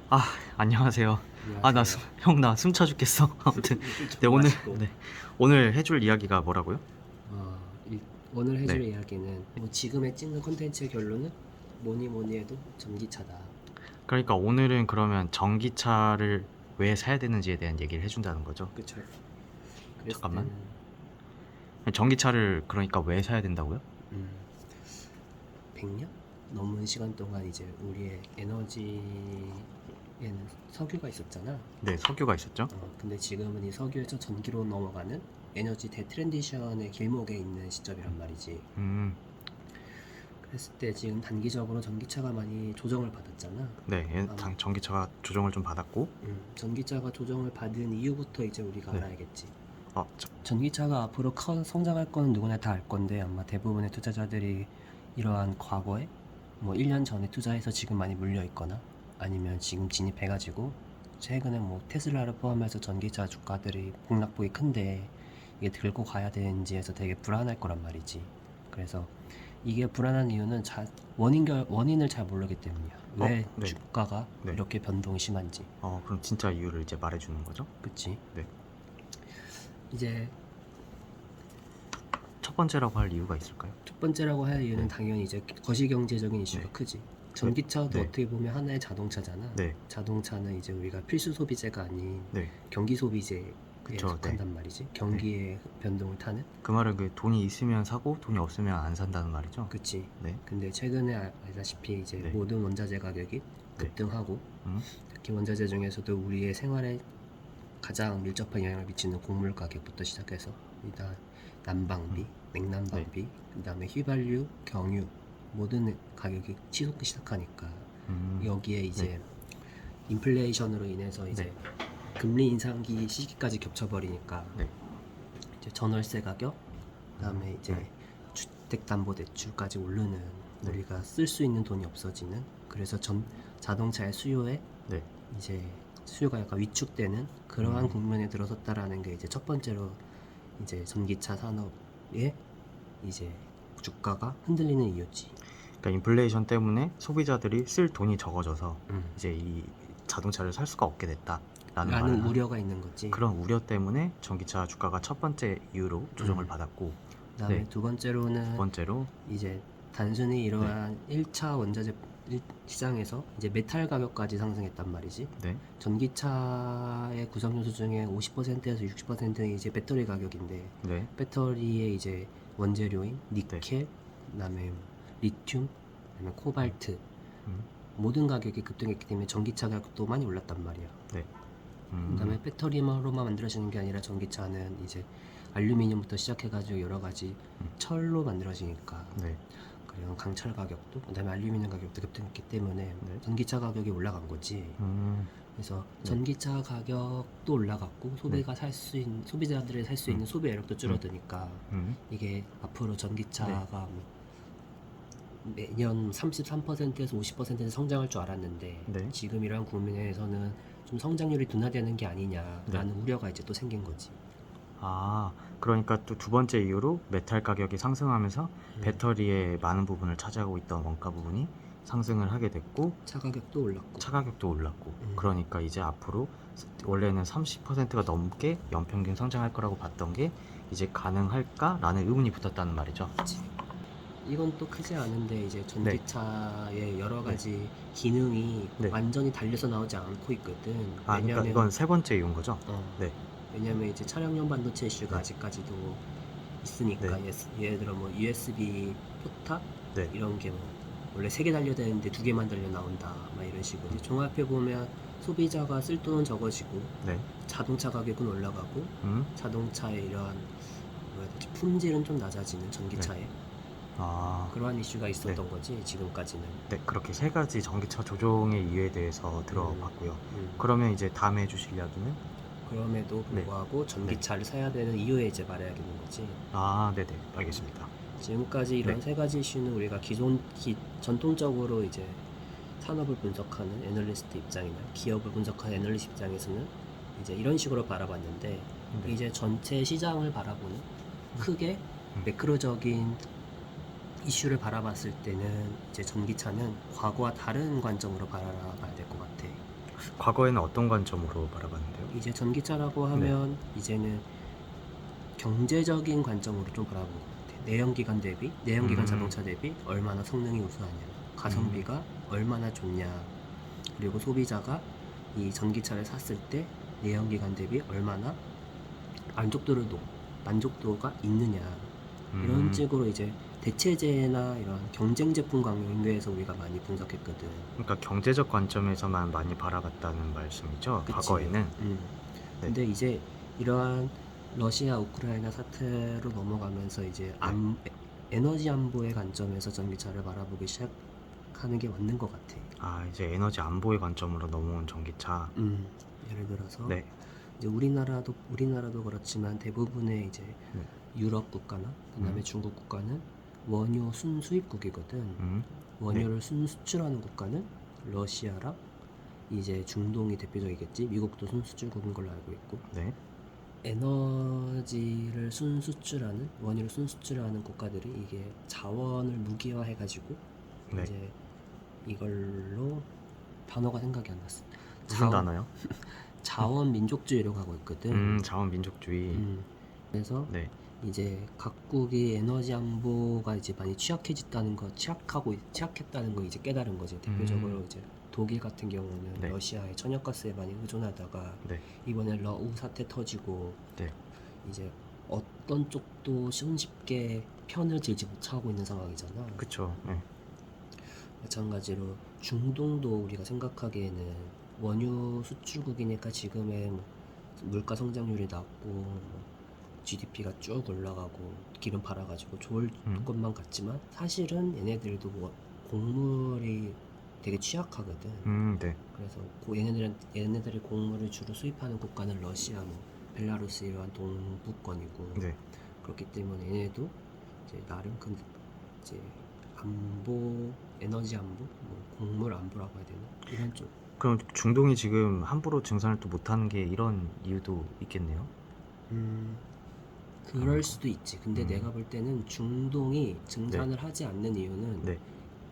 아, 안녕하세요. 안녕하세요. 나 숨차 죽겠어. 아무튼, 네, 좀 마시고. 오늘 해줄 이야기가 뭐라고요? 어, 오늘 해줄 네. 이야기는 뭐 지금의 찍는 콘텐츠의 결론은 뭐니 뭐니 해도 전기차다. 그러니까 오늘은 그러면 전기차를 왜 사야 되는지에 대한 얘기를 해준다는 거죠. 그쵸? 그랬을 잠깐만. 때는 전기차를 그러니까 왜 사야 된다고요? 음, 100년 넘은 시간 동안 이제 우리의 에너지에는 석유가 있었잖아. 네, 석유가 있었죠. 근데 지금은 이 석유에서 전기로 넘어가는 에너지 대트랜지션의 길목에 있는 시점이란 말이지. 음, 그랬을 때 지금 단기적으로 전기차가 많이 조정을 받았잖아. 네, 전기차가 조정을 좀 받았고, 전기차가 조정을 받은 이유부터 이제 우리가 네. 알아야겠지. 어, 전기차가 앞으로 성장할 거는 누구나 다 알 건데 아마 대부분의 투자자들이 이러한 과거에 뭐 1년 전에 투자해서 지금 많이 물려 있거나 아니면 지금 진입해가지고 최근에 뭐 테슬라를 포함해서 전기차 주가들이 폭락폭이 큰데 이게 들고 가야 되는지 해서 되게 불안할 거란 말이지. 그래서 이게 불안한 이유는 원인을 잘 모르기 때문이야. 왜 네. 주가가 네. 이렇게 변동이 심한지. 그럼 진짜 이유를 이제 말해주는 거죠? 그치? 네. 이제 첫 번째라고 할 이유가 있을까요? 첫 번째라고 할 이유는 당연히 이제 거시경제적인 이슈가 네. 크지. 전기차도 네. 어떻게 보면 하나의 자동차잖아. 네. 자동차는 이제 우리가 필수 소비재가 아닌 네. 경기 소비재에 그쵸, 속한단 말이지. 경기의 변동을 타는. 그 말은 그 돈이 있으면 사고 돈이 없으면 안 산다는 말이죠. 그치. 네. 근데 최근에 알다시피 이제 네. 모든 원자재 가격이 급등하고 특히 원자재 중에서도 우리의 생활에 가장 밀접한 영향을 미치는 곡물 가격부터 시작해서 일단 난방비, 냉난방비, 그다음에 휘발유, 경유 모든 가격이 치솟기 시작하니까 여기에 이제 인플레이션으로 인해서 이제 금리 인상기 시기까지 겹쳐버리니까 이제 전월세 가격, 그다음에 이제 주택담보대출까지 오르는 우리가 쓸 수 있는 돈이 없어지는, 그래서 자동차의 수요에 이제 수요가 약간 위축되는 그러한 국면에 들어섰다라는 게 이제 첫 번째로 이제 전기차 산업의 이제 주가가 흔들리는 이유지. 그러니까 인플레이션 때문에 소비자들이 쓸 돈이 적어져서 이제 이 자동차를 살 수가 없게 됐다라는 라는 우려가 있는 거지. 그런 우려 때문에 전기차 주가가 첫 번째 이유로 조정을 받았고, 그다음에 두 번째로는 이제 단순히 이러한 1차 원자재 시장에서 이제 메탈 가격까지 상승했단 말이지. 전기차의 구성 요소 중에 50%에서 60%는 이제 배터리 가격인데 배터리의 이제 원재료인 니켈, 그다음에 리튬, 그다음에 코발트 모든 가격이 급등했기 때문에 전기차 가격도 많이 올랐단 말이야. 그다음에 배터리로만 만들어지는 게 아니라 전기차는 이제 알루미늄부터 시작해가지고 여러 가지 철로 만들어지니까 그리고 강철 가격도 그다음에 알루미늄 가격도 급등했기 때문에 전기차 가격이 올라간 거지. 그래서 전기차 가격도 올라갔고 소비자들이 살 수 있는 소비력도 줄어드니까 이게 앞으로 전기차가 뭐 매년 33%에서 50% 성장할 줄 알았는데 지금 이러한 국면에서는 좀 성장률이 둔화되는 게 아니냐라는 우려가 이제 또 생긴 거지. 그러니까 또 두 번째 이유로 메탈 가격이 상승하면서 배터리의 많은 부분을 차지하고 있던 원가 부분이 상승을 하게 됐고 차 가격도 올랐고 그러니까 이제 앞으로 원래는 30%가 넘게 연평균 성장할 거라고 봤던 게 이제 가능할까라는 의문이 붙었다는 말이죠. 그치. 이건 또 크지 않은데 이제 전기차의 여러 가지 기능이 완전히 달려서 나오지 않고 있거든. 그러니까 이건 세 번째 이유인 거죠? 왜냐면 이제 차량용 반도체 이슈가 아직까지도 있으니까 예를 들어 뭐 USB 포탑 이런 게 뭐 원래 3개 달려야 되는데 2개만 달려 나온다 막 이런 식으로 종합해 보면 소비자가 쓸 돈은 적어지고 자동차 가격은 올라가고 자동차의 이러한 뭐라 해야 되지, 품질은 좀 낮아지는 전기차에 그러한 이슈가 있었던 거지 지금까지는. 그렇게 세 가지 전기차 조종의 이유에 대해서 들어봤고요. 그러면 이제 다음에 해주실 이야기는? 그럼에도 불구하고 전기차를 사야 되는 이유에 이제 말해야겠는 거지. 네네, 알겠습니다. 지금까지 이런 세 가지 이슈는 우리가 전통적으로 이제 산업을 분석하는 애널리스트 입장이나 기업을 분석하는 애널리스트 입장에서는 이제 이런 식으로 바라봤는데 이제 전체 시장을 바라보는 크게 매크로적인 이슈를 바라봤을 때는 이제 전기차는 과거와 다른 관점으로 바라봐야 될 것 같아. 과거에는 어떤 관점으로 바라봤는데요? 이제 전기차라고 하면 이제는 경제적인 관점으로 좀 바라보는 것 같아. 내연기관 자동차 대비 얼마나 성능이 우수하냐, 가성비가 얼마나 좋냐, 그리고 소비자가 이 전기차를 샀을 때 내연기관 대비 얼마나 만족도가 있느냐, 이런 식으로 이제 대체제나 이런 경쟁 제품 관계에서 우리가 많이 분석했거든. 그러니까 경제적 관점에서만 많이 바라봤다는 말씀이죠? 그치. 과거에는? 근데 이제 이러한 러시아 우크라이나 사태로 넘어가면서 이제 에너지 안보의 관점에서 전기차를 바라보기 시작하는 게 맞는 것 같아. 아, 이제 에너지 안보의 관점으로 넘어온 전기차. 예를 들어서 네. 이제 우리나라도 그렇지만 대부분의 이제 유럽 국가나 그다음에 중국 국가는 원유 순수입국이거든. 원유를 순수출하는 국가는 러시아랑 이제 중동이 대표적이겠지. 미국도 순수출국인 걸로 알고 있고. 네. 에너지를 원유를 순수출하는 국가들이 이게 자원을 무기화해가지고 이제 이걸로 단어가 생각이 안 났어. 무슨 단어요? 자원 민족주의로 가고 있거든. 자원 민족주의. 그래서 이제 각국이 에너지 안보가 이제 많이 취약했다는 거 이제 깨달은 거지. 대표적으로 이제 독일 같은 경우는 러시아의 천연가스에 많이 의존하다가 이번에 러우 사태 터지고 이제 어떤 쪽도 손쉽게 편을 들지 못하고 있는 상황이잖아. 그쵸. 마찬가지로 중동도 우리가 생각하기에는 원유 수출국이니까 지금의 물가 성장률이 낮고 GDP가 쭉 올라가고 기름 팔아가지고 좋을 것만 같지만 사실은 얘네들도 곡물이 되게 취약하거든. 그래서 얘네들이 곡물을 주로 수입하는 국가는 러시아, 벨라루스 이러한 동부권이고 그렇기 때문에 얘네도 이제 나름 이제 에너지 안보, 곡물 안보라고 해야 되나 이런 쪽. 그럼 중동이 지금 함부로 증산을 또 못하는 게 이런 이유도 있겠네요. 그럴 수도 있지. 근데 내가 볼 때는 중동이 증산을 하지 않는 이유는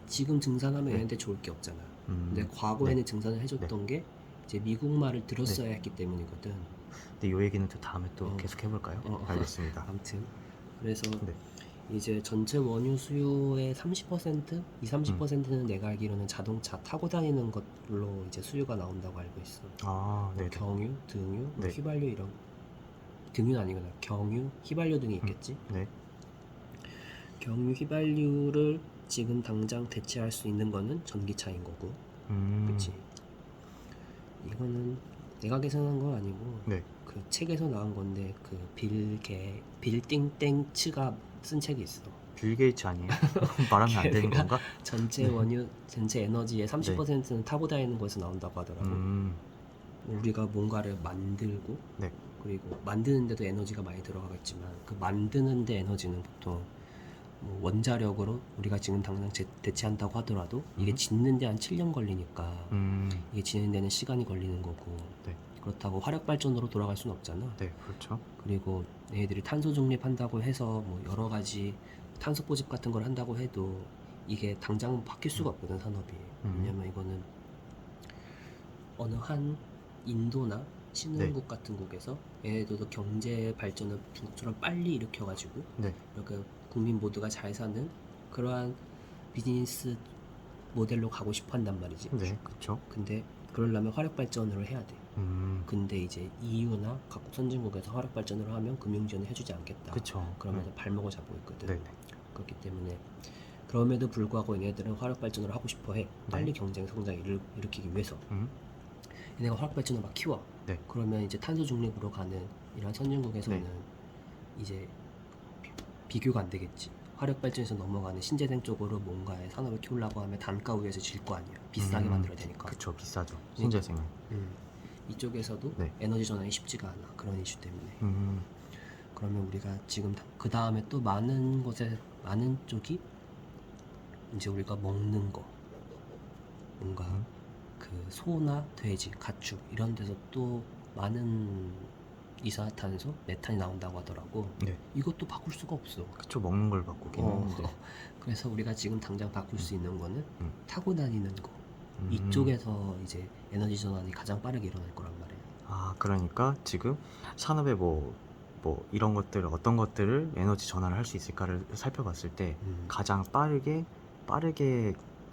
지금 증산하면 얘네한테 좋을 게 없잖아. 근데 과거에는 증산을 해줬던 게 이제 미국 말을 들었어야 했기 때문이거든. 근데 이 얘기는 또 다음에 또 계속 해볼까요? 알겠습니다. 아무튼 그래서 이제 전체 원유 수요의 30%, 30%는 내가 알기로는 자동차 타고 다니는 것로 이제 수요가 나온다고 알고 있어. 경유, 등유, 휘발유 이런. 등유는 아니구나. 경유, 휘발유 등이 있겠지. 경유, 휘발유를 지금 당장 대체할 수 있는 거는 전기차인 거고. 그치? 이거는 내가 계산한 건 아니고 그 책에서 나온 건데 그 빌띵땡츠가 쓴 책이 있어. 빌 게이츠 아니에요? 말하면 안 되는 건가? 전체 에너지의 30%는 타고 다니는 거에서 나온다고 하더라고. 우리가 뭔가를 만들고 그리고 만드는데도 에너지가 많이 들어가겠지만 그 만드는데 에너지는 보통 원자력으로 우리가 지금 당장 대체한다고 하더라도 이게 짓는데 한 7년 걸리니까 이게 지는 데는 시간이 걸리는 거고 그렇다고 화력 발전으로 돌아갈 수는 없잖아. 그렇죠. 그리고 얘네들이 탄소 중립한다고 해서 여러 가지 탄소 포집 같은 걸 한다고 해도 이게 당장 바뀔 수가 없거든, 산업이. 왜냐면 이거는 어느 한 인도나 신흥국 같은 곳에서 얘네들도 경제 발전을 중국처럼 빨리 일으켜가지고 이렇게 국민 모두가 잘 사는 그러한 비즈니스 모델로 가고 싶어 한단 말이지. 그렇죠. 근데 그러려면 화력 발전을 해야 돼. 근데 이제 EU나 각국 선진국에서 화력 발전을 하면 금융 지원을 해주지 않겠다. 그러면서 발목을 잡고 있거든. 그렇기 때문에 그럼에도 불구하고 얘네들은 화력 발전을 하고 싶어해. 빨리 경쟁 성장을 일으키기 위해서. 얘네가 화력 발전을 막 키워. 그러면 이제 탄소 중립으로 가는 이런 선진국에서는 이제 비교가 안 되겠지. 화력 발전에서 넘어가는 신재생 쪽으로 뭔가의 산업을 키우려고 하면 단가 우위에서 질 거 아니야. 비싸게 만들어야 되니까. 그쵸, 비싸죠. 신재생은. 이쪽에서도 에너지 전환이 쉽지가 않아. 그런 이슈 때문에. 그러면 우리가 지금 그 다음에 또 많은 쪽이 이제 우리가 먹는 거, 뭔가 그 소나 돼지, 가축 이런 데서 또 많은 이산화탄소, 메탄이 나온다고 하더라고. 이것도 바꿀 수가 없어. 그쵸, 먹는 걸 바꾸긴 하는데. 그래서 우리가 지금 당장 바꿀 수 있는 거는 타고 다니는 거. 이쪽에서 이제 에너지 전환이 가장 빠르게 일어날 거란 말이에요. 아, 그러니까 지금 산업의 이런 것들, 어떤 것들을 에너지 전환을 할 수 있을까를 살펴봤을 때 가장 빠르게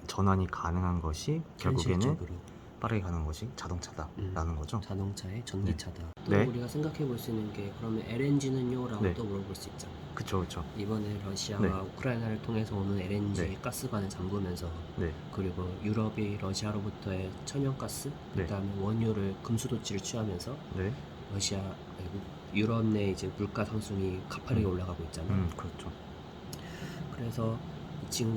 전환이 가능한 것이 결국에는 현실적으로 빠르게 가는 것이 자동차다라는 거죠. 자동차의 전기차다. 또 네. 우리가 생각해 볼 수 있는 게 그러면 LNG는요? 라고 네. 또 물어볼 수 있잖아요. 그쵸. 이번에 러시아가 네. 우크라이나를 통해서 오는 LNG 네. 가스관을 잠그면서 네. 그리고 유럽이 러시아로부터의 천연가스, 네. 그다음에 원유를 금수도치를 취하면서 네. 유럽 내 이제 물가 상승이 가파르게 올라가고 있잖아요. 그렇죠. 그래서 지금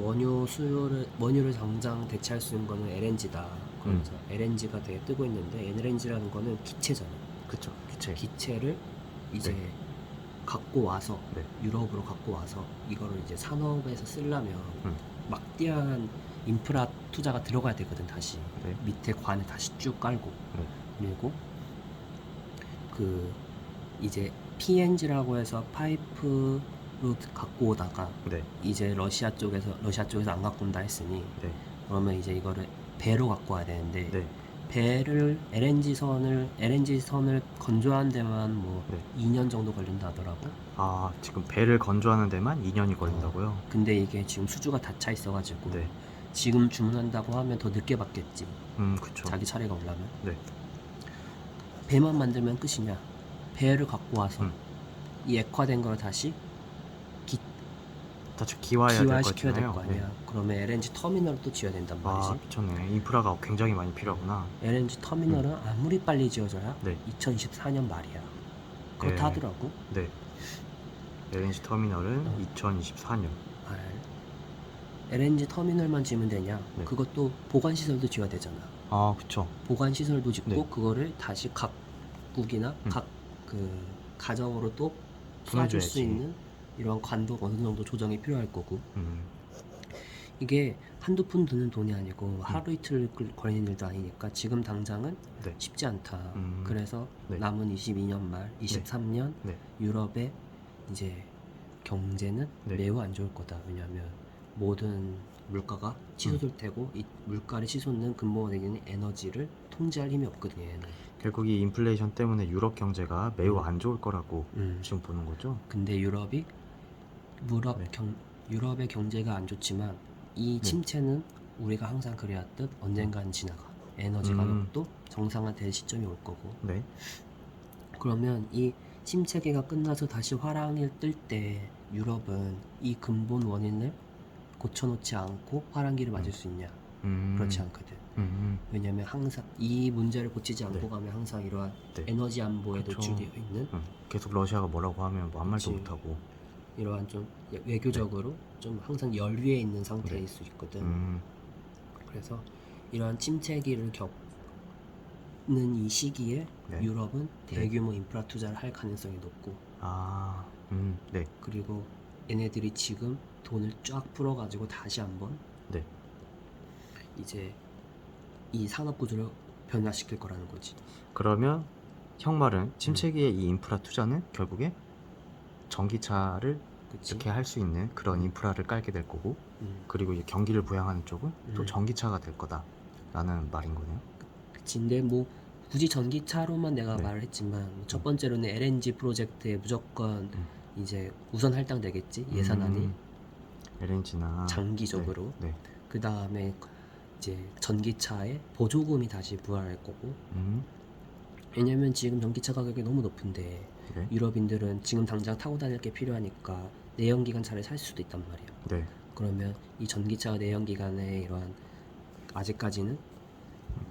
원유를 당장 대체할 수 있는 거는 LNG다. 그래서 LNG가 되게 뜨고 있는데 LNG라는 거는 기체잖아요. 그쵸. 기체를 이제 네. 갖고 와서 네. 유럽으로 갖고 와서 이거를 이제 산업에서 쓰려면 음. 막대한 인프라 투자가 들어가야 되거든. 다시 네. 밑에 관을 다시 쭉 깔고 그리고 그 이제 PNG라고 해서 파이프로 갖고 오다가 네. 이제 러시아 쪽에서 안 갖고 온다 했으니 네. 그러면 이제 이거를 배로 갖고 와야 되는데 네. 배를 LNG 선을 건조하는 데만 뭐 네. 2년 정도 걸린다 하더라고. 아, 지금 배를 건조하는 데만 2년이 걸린다고요? 근데 이게 지금 수주가 다 차 있어가지고 네. 지금 주문한다고 하면 더 늦게 받겠지. 그쵸. 자기 차례가 오려면. 네. 배만 만들면 끝이냐? 배를 갖고 와서 이 액화된 거를 다시 기화시켜야 될 거 아니야. 네. 그러면 LNG 터미널을 또 지어야 된단 말이지. 아, 미쳤네. 인프라가 굉장히 많이 필요하구나. LNG 터미널은 아무리 빨리 지어져야 네. 2024년 말이야. 그렇다 하더라고. 네. LNG 터미널은 2024년. LNG 터미널만 지으면 되냐? 네. 그것도 보관 시설도 지어야 되잖아. 아, 그쵸. 보관 시설도 짓고 네. 그거를 다시 각국이나 각 그 가정으로 또 쏴줄 수 보내줘야지. 있는 이런 관도 어느 정도 조정이 필요할 거고. 음. 이게 한두 푼 드는 돈이 아니고 하루 이틀 걸리는 일도 아니니까 지금 당장은 네. 쉽지 않다. 그래서 네. 남은 22년 말, 23년 네. 유럽의 이제 경제는 네. 매우 안 좋을 거다. 왜냐하면 모든 물가가 치솟을 테고 이 물가를 치솟는 근본이 되는 에너지를 통제할 힘이 없거든요. 얘는. 결국 이 인플레이션 때문에 유럽 경제가 매우 안 좋을 거라고 지금 보는 거죠. 근데 유럽의 경제가 안 좋지만 이 침체는 우리가 항상 그래왔듯 언젠가는 지나가. 에너지 가격도 정상화될 시점이 올 거고. 네. 그러면 이 침체기가 끝나서 다시 화랑을 뜰 때 유럽은 이 근본 원인을 고쳐놓지 않고 화랑기를 맞을 수 있냐? 그렇지 않거든. 왜냐면 항상 이 문제를 고치지 않고 가면 항상 이러한 에너지 안보에 노출되어 있는 계속 러시아가 뭐라고 하면 뭐 한 말도 그치. 못하고 이러한 좀 외교적으로 좀 항상 열위에 있는 상태일 수 있거든. 그래서 이러한 침체기를 겪는 이 시기에 유럽은 대규모 인프라 투자를 할 가능성이 높고 네. 그리고 얘네들이 지금 돈을 쫙 풀어가지고 다시 한번 이제 이 산업 구조를 변화시킬 거라는 거지. 그러면 형 말은 침체기의 이 인프라 투자는 결국에 전기차를 그치? 이렇게 할 수 있는 그런 인프라를 깔게 될 거고 그리고 이제 경기를 부양하는 쪽은 또 전기차가 될 거다라는 말인 거네요. 그치. 근데 뭐 굳이 전기차로만 내가 말을 했지만 첫 번째로는 LNG 프로젝트에 무조건 이제 우선 할당되겠지. 예산안이 LNG나 장기적으로. 그 다음에 이제 전기차에 보조금이 다시 부활할 거고. 왜냐면 지금 전기차 가격이 너무 높은데 유럽인들은 지금 당장 타고 다닐 게 필요하니까 내연기관차를 살 수도 있단 말이야. 그러면 이 전기차 내연기관의 이러한 아직까지는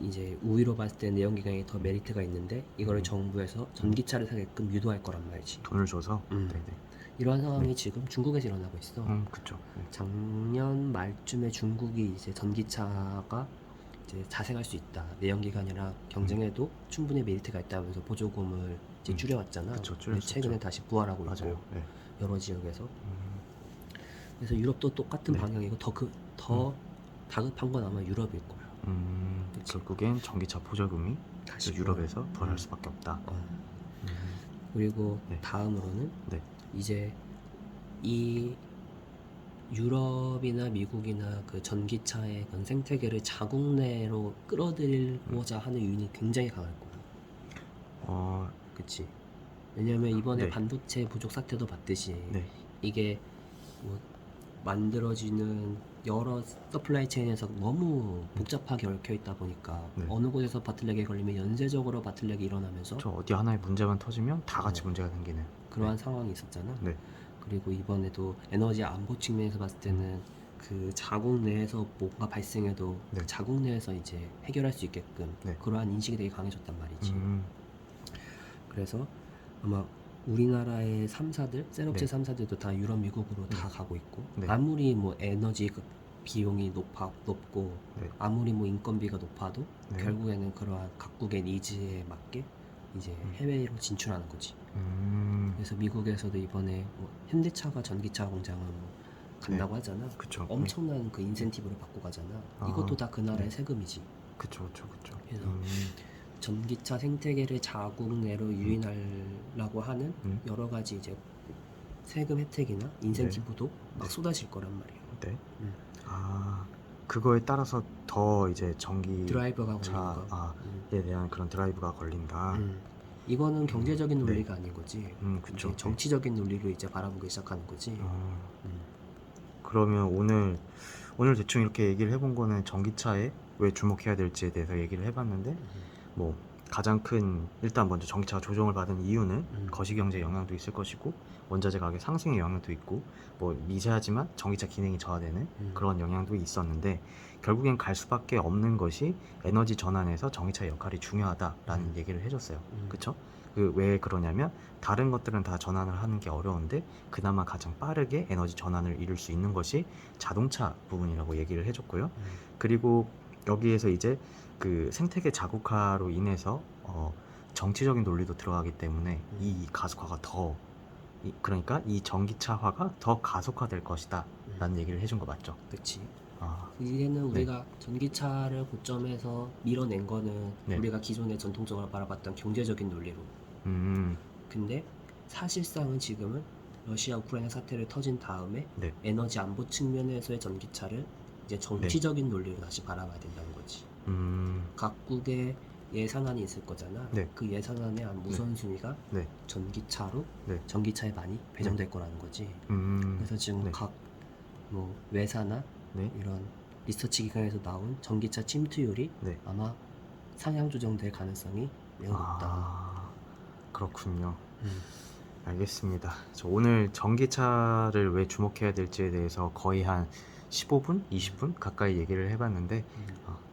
이제 우위로 봤을 때 내연기관이 더 메리트가 있는데 이거를 정부에서 전기차를 사게끔 유도할 거란 말이지. 돈을 줘서. 이러한 상황이 지금 중국에서 일어나고 있어. 그쵸. 작년 말쯤에 중국이 이제 전기차가 이제 자생할 수 있다. 내연기관이랑 경쟁해도 충분히 메리트가 있다면서 보조금을 이제 줄여왔잖아. 그쵸, 근데 최근에 다시 부활하고 있고 여러 지역에서. 그래서 유럽도 똑같은 방향이고 더 다급한 건 아마 유럽일 거야. 결국엔 전기차 보조금이 다시 유럽에서 부활할 수밖에 없다. 그리고 다음으로는 이제 이 유럽이나 미국이나 그 전기차의 그런 생태계를 자국 내로 끌어들이고자 하는 유인이 굉장히 강할 거야. 그치? 왜냐면 이번에 네. 반도체 부족 사태도 봤듯이 네. 이게 뭐 만들어지는 여러 서플라이 체인에서 너무 복잡하게 얽혀 있다 보니까 네. 어느 곳에서 바틀렉이 걸리면 연쇄적으로 바틀렉이 일어나면서 저 어디 하나의 문제만 터지면 다 같이 문제가 생기는 그러한 상황이 있었잖아. 네. 그리고 이번에도 에너지 안보 측면에서 봤을 때는 그 자국 내에서 뭔가 발생해도 네. 그 자국 내에서 이제 해결할 수 있게끔 네. 그러한 인식이 되게 강해졌단 말이지. 음. 그래서 아마 우리나라의 3사들, 셀업체 네. 3사들도 다 유럽, 미국으로 다 가고 있고 네. 아무리 뭐 에너지 그 비용이 높고 네. 아무리 뭐 인건비가 높아도 네. 결국에는 그러한 각국의 니즈에 맞게 이제 해외로 진출하는 거지. 그래서 미국에서도 이번에 뭐 현대차가 전기차 공장을 뭐 간다고 하잖아. 그쵸. 엄청난 그 인센티브를 받고 가잖아. 아, 이것도 다 그 나라의 네. 세금이지. 그쵸. 그래서 전기차 생태계를 자국 내로 유인하려고 하는 여러 가지 이제 세금 혜택이나 인센티브도 막 쏟아질 거란 말이에요. 네. 그거에 따라서 더 이제 드라이버가 걸리는 거. 에 대한 그런 드라이브가 걸린다. 이거는 경제적인 논리가 아닌 거지. 그쵸. 이제 정치적인 논리로 이제 바라보기 시작하는 거지. 그러면 오늘 대충 이렇게 얘기를 해본 거는 전기차에 왜 주목해야 될지에 대해서 얘기를 해봤는데 뭐 가장 큰 일단 먼저 전기차가 조정을 받은 이유는 거시경제 영향도 있을 것이고 원자재 가격 상승의 영향도 있고 뭐 미세하지만 전기차 기능이 저하되는 그런 영향도 있었는데 결국엔 갈 수밖에 없는 것이 에너지 전환에서 전기차의 역할이 중요하다라는 얘기를 해줬어요. 그쵸? 그 왜 그러냐면 다른 것들은 다 전환을 하는 게 어려운데 그나마 가장 빠르게 에너지 전환을 이룰 수 있는 것이 자동차 부분이라고 얘기를 해줬고요. 그리고 여기에서 이제 그 생태계 자국화로 인해서 정치적인 논리도 들어가기 때문에 이 가속화가 그러니까 이 전기차화가 더 가속화될 것이다 라는 얘기를 해준 거 맞죠? 그치. 이제는 우리가 전기차를 고점에서 밀어낸 거는 우리가 기존에 전통적으로 바라봤던 경제적인 논리로. 근데 사실상은 지금은 러시아 우크라이나 사태를 터진 다음에 에너지 안보 측면에서의 전기차를 이제 정치적인 논리로 다시 바라봐야 된다는 거지. 각국의 예산안이 있을 거잖아. 그 예산안의 한 우선순위가 전기차로 전기차에 많이 배정될 거라는 거지. 그래서 지금 각 뭐 외사나 이런 리서치 기관에서 나온 전기차 침투율이 아마 상향 조정될 가능성이 매우 높다. 그렇군요. 알겠습니다. 저 오늘 전기차를 왜 주목해야 될지에 대해서 거의 한 15분, 20분 가까이 얘기를 해봤는데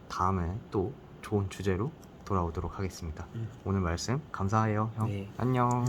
다음에 또 좋은 주제로 돌아오도록 하겠습니다. 오늘 말씀 감사해요, 형. 네. 안녕.